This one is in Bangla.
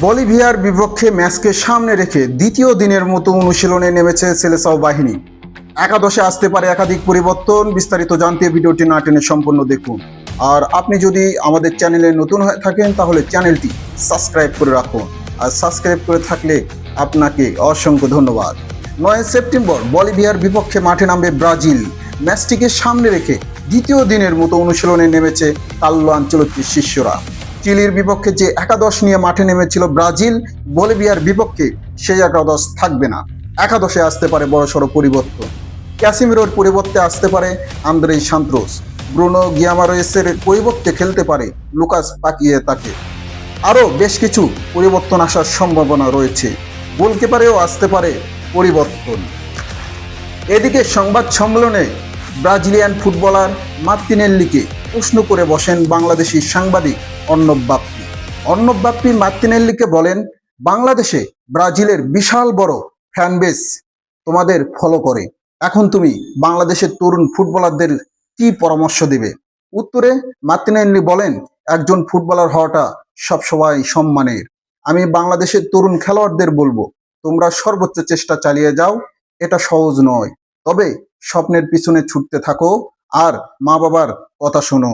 বলিভিয়ার বিপক্ষে ম্যাচকে সামনে রেখে দ্বিতীয় দিনের মতো অনুশীলনে নেমেছে সেলেসাও বাহিনী। একাদশে আসতে পারে একাধিক পরিবর্তন। বিস্তারিত জানতে ভিডিওটি না টেনে সম্পূর্ণ দেখুন। আর আপনি যদি আমাদের চ্যানেলে নতুন হয়ে থাকেন তাহলে চ্যানেলটি সাবস্ক্রাইব করে রাখুন। আর সাবস্ক্রাইব করে থাকলে আপনাকে অসংখ্য ধন্যবাদ। 9 সেপ্টেম্বর বলিভিয়ার বিপক্ষে মাঠে নামবে ব্রাজিল। ম্যাচটিকে সামনে রেখে দ্বিতীয় দিনের মতো অনুশীলনে নেমেছে কার্লো আনচেলত্তির শিষ্যরা। চিলির বিপক্ষে যে একাদশ নিয়ে মাঠে নেমেছিল ব্রাজিল, বলিভিয়ার বিপক্ষে সেই একাদশ থাকবে না। একাদশে আসতে পারে বড়সড় পরিবর্তন। ক্যাসিমিরোর পরিবর্তে আসতে পারে আন্দ্রেই সান্ত্রোস। ব্রুনো গিয়ামারেসের পরিবর্তে খেলতে পারে লুকাস পাকিয়েতাকে। আরও বেশ কিছু পরিবর্তন আসার সম্ভাবনা রয়েছে। গোলকিপারেও আসতে পারে পরিবর্তন। এদিকে সংবাদ সম্মেলনে ব্রাজিলিয়ান ফুটবলার মার্তিনেল্লিকে প্রশ্ন করে বসেন বাংলাদেশি সাংবাদিক অর্ণব বাপ্পি। অর্ণব বাপ্পি মার্তিনেল্লিকে বলেন, বাংলাদেশে ব্রাজিলের বিশাল বড় ফ্যান বেস তোমাদের ফলো করে। এখন তুমি বাংলাদেশের তরুণ ফুটবলারদের কি পরামর্শ দেবে? উত্তরে মার্তিনেল্লি বলেন, একজন ফুটবলার হওয়াটা সবসময় সম্মানের। আমি বাংলাদেশের তরুণ খেলোয়াড়দের বলবো, তোমরা সর্বোচ্চ চেষ্টা চালিয়ে যাও। এটা সহজ নয়, তবে স্বপ্নের পিছনে ছুটতে থাকো আর মা বাবার কথা শোনো।